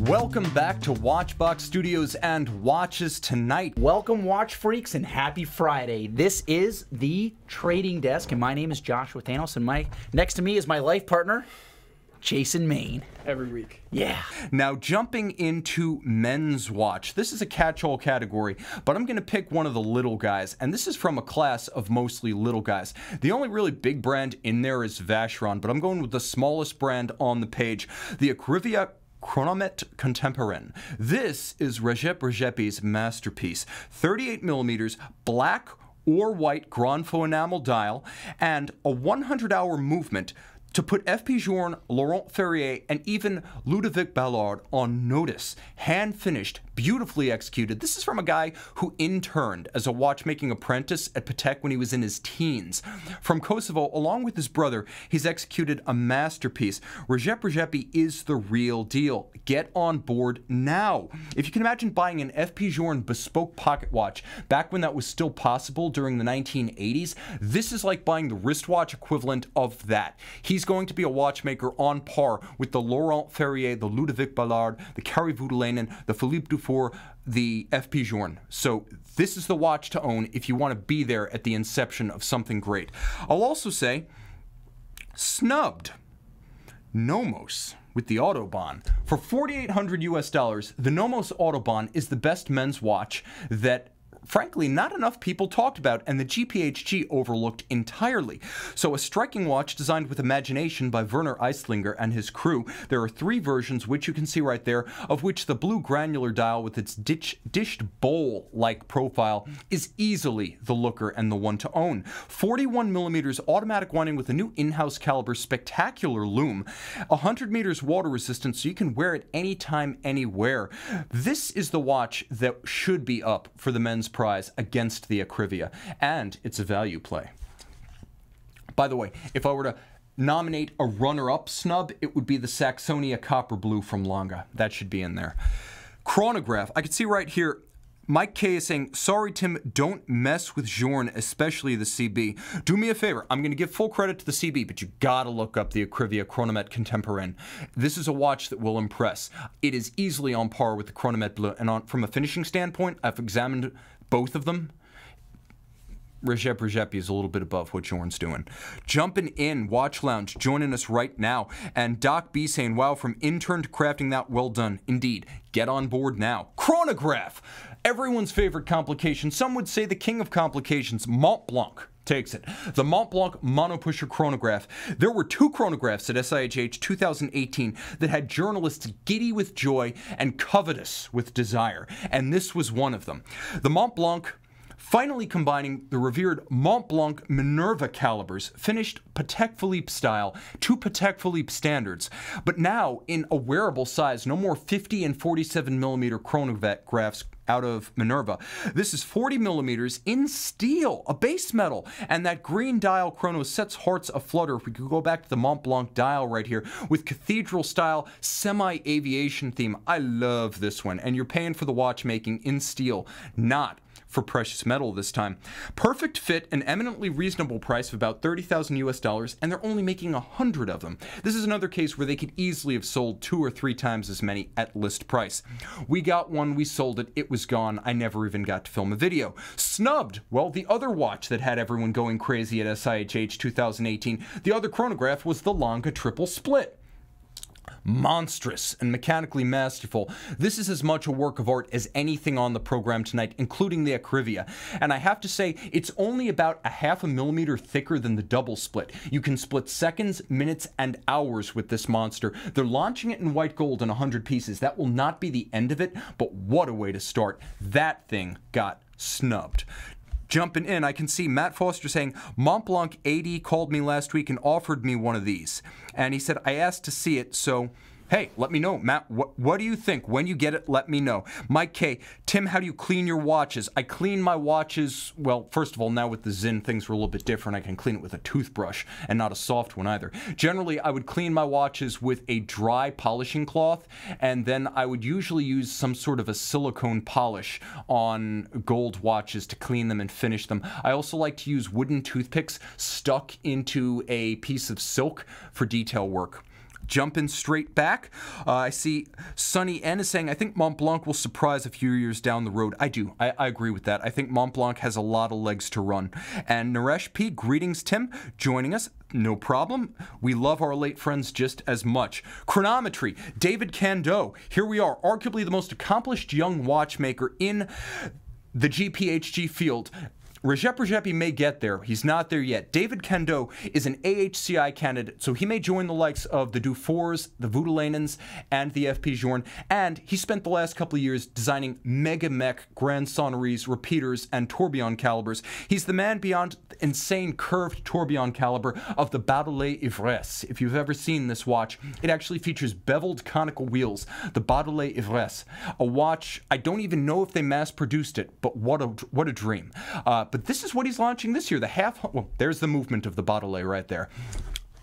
Welcome back to Watchbox Studios and Watches Tonight. Welcome, watch freaks, and happy Friday. This is the Trading Desk, and my name is Joshua Thanos, and next to me is my life partner, Jason Main. Every week. Yeah. Now, jumping into men's watch. This is a catch-all category, but I'm going to pick one of the little guys, and this is from a class of mostly little guys. The only really big brand in there is Vacheron, but I'm going with the smallest brand on the page, the Acrivia Chronomètre Contemporain. This is Recep Recepi's masterpiece. 38 millimeters, black or white Grand Prix enamel dial, and a 100-hour movement to put F.P. Journe, Laurent Ferrier, and even Ludovic Ballard on notice. Hand-finished, beautifully executed. This is from a guy who interned as a watchmaking apprentice at Patek when he was in his teens. From Kosovo, along with his brother, he's executed a masterpiece. Recep Recepi is the real deal. Get on board now. If you can imagine buying an F.P. Journe bespoke pocket watch back when that was still possible during the 1980s, this is like buying the wristwatch equivalent of that. He's going to be a watchmaker on par with the Laurent Ferrier, the Ludovic Ballard, the Kari Voutilainen, the Philippe Dufour, the F.P. Journe. So this is the watch to own if you want to be there at the inception of something great. I'll also say, snubbed, Nomos with the Autobahn. For $4,800 US, the Nomos Autobahn is the best men's watch that frankly, not enough people talked about, and the GPHG overlooked entirely. So a striking watch designed with imagination by Werner Eislinger and his crew. There are 3 versions, which you can see right there, of which the blue granular dial with its dished bowl-like profile is easily the looker and the one to own. 41 millimeters automatic winding with a new in-house caliber spectacular loom. 100 meters water resistant, so you can wear it anytime, anywhere. This is the watch that should be up for the men's prize against the Acrivia, and it's a value play. By the way, if I were to nominate a runner-up snub, it would be the Saxonia Copper Blue from Longa. That should be in there. Chronograph, I can see right here, Mike K is saying, sorry Tim, don't mess with Journe, especially the CB. Do me a favor, I'm going to give full credit to the CB, but you gotta look up the Acrivia Chronomètre Contemporain. This is a watch that will impress. It is easily on par with the Chronomètre Bleu, and from a finishing standpoint, I've examined both of them. Recep Recepi is a little bit above what Journe's doing. Jumping in, Watch Lounge, joining us right now. And Doc B saying, wow, from intern to crafting that, well done. Indeed, get on board now. Chronograph, everyone's favorite complication. Some would say the king of complications, Montblanc takes it. The Montblanc Monopusher chronograph. There were 2 chronographs at SIHH 2018 that had journalists giddy with joy and covetous with desire, and this was one of them. The Montblanc, finally combining the revered Montblanc Minerva calibers, finished Patek Philippe style to Patek Philippe standards, but now in a wearable size, no more 50 and 47 millimeter chronographs out of Minerva. This is 40 millimeters in steel, a base metal, and that green dial chrono sets hearts aflutter. If we could go back to the Montblanc dial right here with cathedral style semi-aviation theme. I love this one, and you're paying for the watchmaking in steel, not for precious metal this time. Perfect fit, an eminently reasonable price of about $30,000 US, and they're only making 100 of them. This is another case where they could easily have sold 2 or 3 times as many at list price. We got one, we sold it, it was gone, I never even got to film a video. Snubbed, well, the other watch that had everyone going crazy at SIHH 2018, the other chronograph was the Longa Triple Split. Monstrous and mechanically masterful. This is as much a work of art as anything on the program tonight, including the Acrivia. And I have to say, it's only about a ½ millimeter thicker than the double split. You can split seconds, minutes, and hours with this monster. They're launching it in white gold in 100 pieces. That will not be the end of it, but what a way to start. That thing got snubbed. Jumping in, I can see Matt Foster saying, Montblanc AD called me last week and offered me one of these. And he said, I asked to see it, so hey, let me know. Matt, what do you think? When you get it, let me know. Mike K, Tim, how do you clean your watches? I clean my watches, well, first of all, now with the Zinn, things are a little bit different. I can clean it with a toothbrush and not a soft one either. Generally, I would clean my watches with a dry polishing cloth, and then I would usually use some sort of a silicone polish on gold watches to clean them and finish them. I also like to use wooden toothpicks stuck into a piece of silk for detail work. Jumping straight back, I see Sunny N is saying, I think Montblanc will surprise a few years down the road. I do. I agree with that. I think Montblanc has a lot of legs to run. And Naresh P, greetings, Tim, joining us. No problem. We love our late friends just as much. Chronometry, David Candaux. Here we are, arguably the most accomplished young watchmaker in the GPHG field. Recep Regepi may get there. He's not there yet. David Candaux is an AHCI candidate, so he may join the likes of the Dufors, the Voutelanens, and the FP Journe, and he spent the last couple of years designing mega mech Grand Sonneries, repeaters, and tourbillon calibers. He's the man beyond the insane curved tourbillon caliber of the Baudelaire Ivresse. If you've ever seen this watch, it actually features beveled conical wheels, the Baudelaire Ivresse. A watch, I don't even know if they mass-produced it, but what a dream. But this is what he's launching this year, the well, there's the movement of the Baudelaire right there.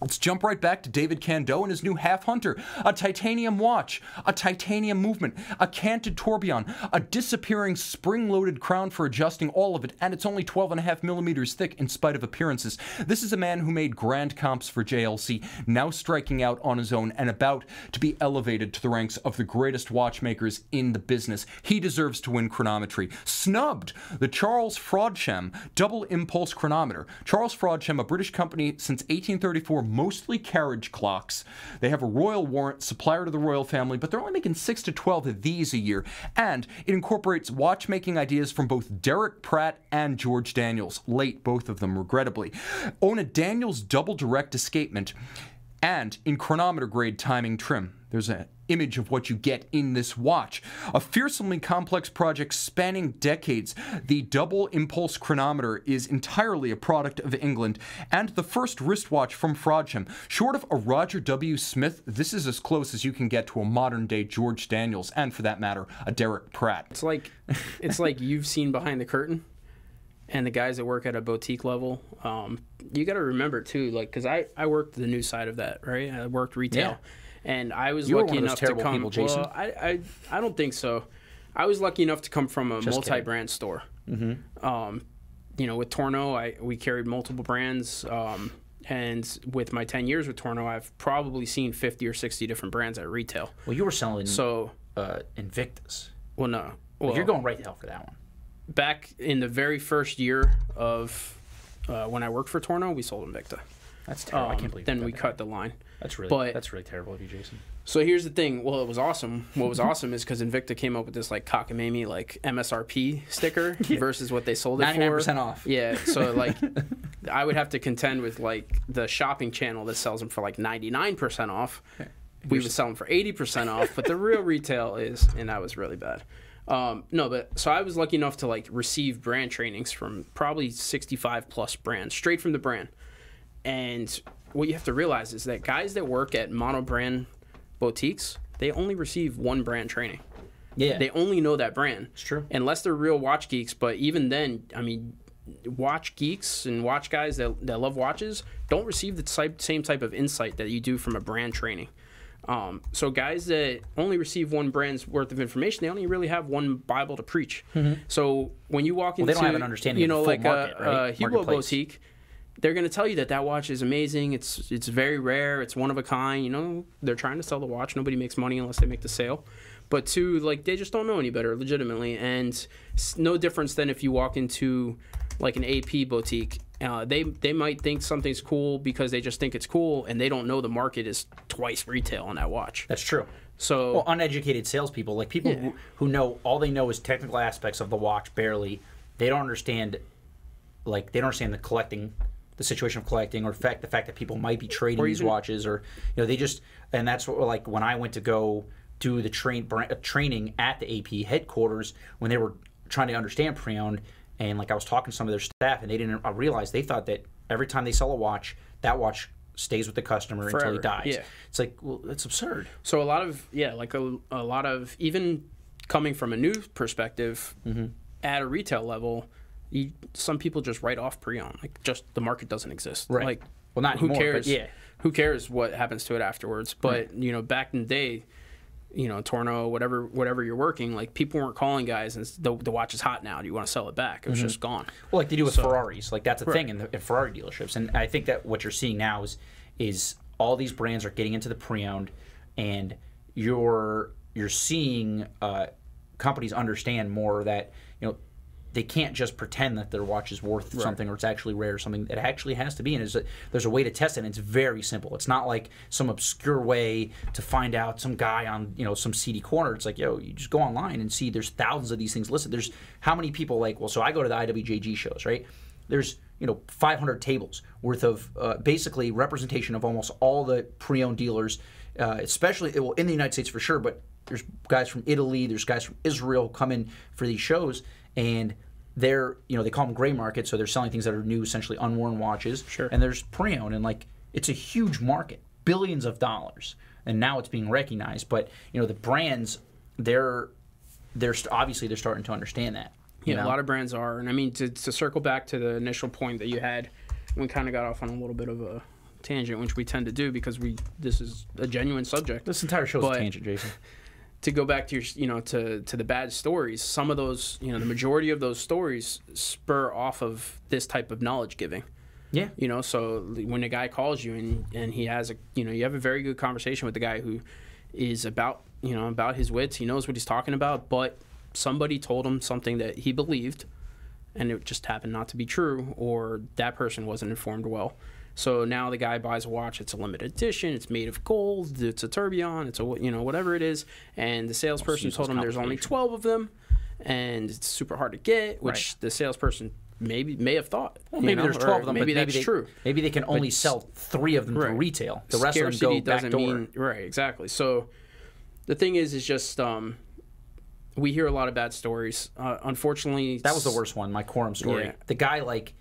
Let's jump right back to David Candaux and his new Half Hunter, a titanium watch, a titanium movement, a canted tourbillon, a disappearing spring-loaded crown for adjusting all of it, and it's only 12.5 millimeters thick in spite of appearances. This is a man who made grand comps for JLC, now striking out on his own and about to be elevated to the ranks of the greatest watchmakers in the business. He deserves to win chronometry. Snubbed, the Charles Frodsham double impulse chronometer. Charles Frodsham, a British company since 1834, mostly carriage clocks. They have a royal warrant, supplier to the royal family, but they're only making 6 to 12 of these a year, and it incorporates watchmaking ideas from both Derek Pratt and George Daniels, late both of them regrettably. Own a Daniels double direct escapement, and in chronometer grade timing trim. There's an image of what you get in this watch. A fearsomely complex project spanning decades, the double impulse chronometer is entirely a product of England and the first wristwatch from Frodsham. Short of a Roger W. Smith, this is as close as you can get to a modern day George Daniels and, for that matter, a Derek Pratt. It's like you've seen behind the curtain, and the guys that work at a boutique level, you got to remember too, like, because I worked the new side of that, right? I worked retail. Yeah. And I was lucky enough to come. People, Jason. Well, I don't think so. I was lucky enough to come from a multi-brand store. Mm-hmm. You know, with Tourneau, we carried multiple brands. And with my 10 years with Tourneau, I've probably seen 50 or 60 different brands at retail. Well, you were selling Invictus. Well, no. Well, you're going retail for that one. Back in the very first year of when I worked for Tourneau, we sold Invicta. That's terrible. I can't believe then we cut the line. That's really terrible of you, Jason. So here's the thing. Well, it was awesome. What was awesome is because Invicta came up with this like cockamamie like MSRP sticker versus what they sold it for. 99% off. Yeah. So like, I would have to contend with like the shopping channel that sells them for like 99% off. Okay. We would sell them for 80% off, but the real retail is, and that was really bad. No, but so I was lucky enough to like receive brand trainings from probably 65 plus brands straight from the brand. And what you have to realize is that guys that work at mono-brand boutiques, they only receive one brand training. Yeah. They only know that brand. It's true. Unless they're real watch geeks. But even then, I mean, watch geeks and watch guys that love watches don't receive the same type of insight that you do from a brand training. So guys that only receive one brand's worth of information, they only really have one Bible to preach. Mm-hmm. So when you walk into, they don't have an understanding of the full like market, right? a Hugo boutique, they're going to tell you that watch is amazing. It's very rare. It's one of a kind. You know, they're trying to sell the watch. Nobody makes money unless they make the sale. But two, like, they just don't know any better, legitimately. And no difference than if you walk into like an AP boutique. They might think something's cool because they just think it's cool, and they don't know the market is twice retail on that watch. That's true. So, well, uneducated salespeople, like people who know, all they know is technical aspects of the watch barely. They don't understand, like, they don't understand the situation of collecting, or the fact that people might be trading these watches, or, you know, they just, and that's what, like, when I went to go do the training at the AP headquarters, when they were trying to understand pre-owned, and like I was talking to some of their staff, and they didn't realize, they thought that every time they sell a watch, that watch stays with the customer forever, until he dies. Yeah. It's like, well, that's absurd. So a lot of, like a lot of, even coming from a new perspective, at a retail level, some people just write off pre-owned. Like, just the market doesn't exist. Right. Like, well, not anymore, cares? But yeah. Who cares what happens to it afterwards? But you know, back in the day, you know, Tourneau, whatever you're working, like, people weren't calling guys and the watch is hot now. Do you want to sell it back? It was just gone. Well, like they do with Ferraris. Like, that's a thing in Ferrari dealerships. And I think that what you're seeing now is all these brands are getting into the pre-owned, and you're seeing companies understand more that, you know, they can't just pretend that their watch is worth something or it's actually rare or something. It actually has to be, and there's a way to test it, and it's very simple. It's not like some obscure way to find out some guy on, you know, some seedy corner. It's like, yo, you just go online and see there's thousands of these things listed. There's how many people, like, well, so I go to the IWJG shows, right? There's, you know, 500 tables worth of basically representation of almost all the pre-owned dealers, especially, well, in the United States for sure, but there's guys from Italy, there's guys from Israel coming for these shows, and they're, you know, they call them gray market, so they're selling things that are new, essentially unworn watches. Sure. And there's pre-owned, and like, it's a huge market, billions of dollars, and now it's being recognized. But, you know, the brands, they're obviously they're starting to understand that. Yeah, know? A lot of brands are, and I mean, to circle back to the initial point that you had, we kind of got off on a little bit of a tangent, which we tend to do because this is a genuine subject. This entire show is a tangent, Jason. To go back to your, you know, to the bad stories, some of those, you know, the majority of those stories spur off of this type of knowledge giving. Yeah. You know, so when a guy calls you and he has you know, you have a very good conversation with the guy who is about his wits, he knows what he's talking about, but somebody told him something that he believed and it just happened not to be true, or that person wasn't informed well. So now the guy buys a watch. It's a limited edition. It's made of gold. It's a tourbillon. It's a, you know, whatever it is. And the salesperson told him there's only 12 of them, and it's super hard to get. Which the salesperson may have thought. Well, maybe there's 12 of them. Maybe but that's true. Maybe they can only sell 3 of them through retail. The rest Scarcity of them go doesn't backdoor. mean right. Exactly. So the thing is just we hear a lot of bad stories. Unfortunately, that was the worst one. My quorum story. Yeah. The guy, like,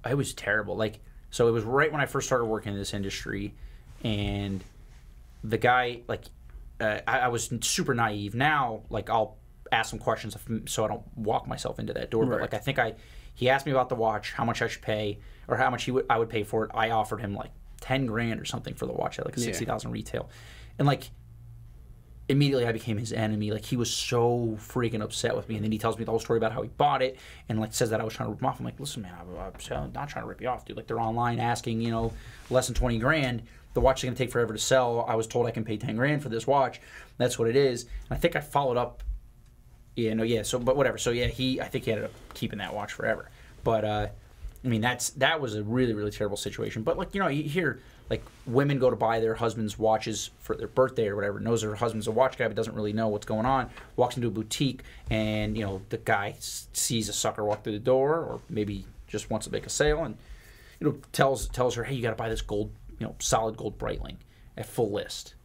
it was terrible. Like. So it was right when I first started working in this industry, and the guy, like, I was super naive. Now, like, I'll ask some questions so I don't walk myself into that door. But, like, I think he asked me about the watch, how much I should pay, or how much I would pay for it. I offered him, like, 10 grand or something for the watch at, like, a 60,000 retail. And, like, immediately I became his enemy. Like, he was so freaking upset with me, and then he tells me the whole story about how he bought it, and like says that I was trying to rip him off. I'm like, listen, man, I'm not trying to rip you off, dude. Like, they're online asking, you know, less than 20 grand. The watch is gonna take forever to sell. I was told I can pay 10 grand for this watch. That's what it is. And I think I followed up. So but whatever. So yeah, I think he ended up keeping that watch forever. But I mean, that was a really, really terrible situation. But, like, you know, you hear, like, women go to buy their husband's watches for their birthday or whatever, knows her husband's a watch guy but doesn't really know what's going on, walks into a boutique, and, you know, the guy sees a sucker walk through the door, or maybe just wants to make a sale, and, you know, tells her, hey, you got to buy this gold, you know, solid gold Breitling at full list.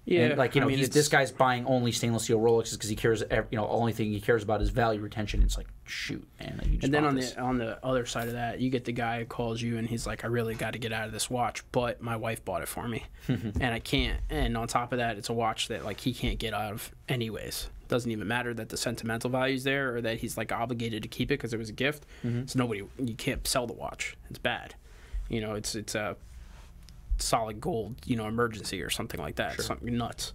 Yeah, and, like, you know, I mean, this guy's buying only stainless steel Rolexes because he cares. You know, only thing he cares about is value retention. It's like, shoot, man. Like, you just and then on the other side of that, you get the guy who calls you and he's like, I really got to get out of this watch, but my wife bought it for me, and I can't. And on top of that, it's a watch that, like, he can't get out of anyways. Doesn't even matter that the sentimental value's there or that he's, like, obligated to keep it because it was a gift. So you can't sell the watch. It's bad. You know, it's a solid gold, you know, emergency or something like that. Something nuts.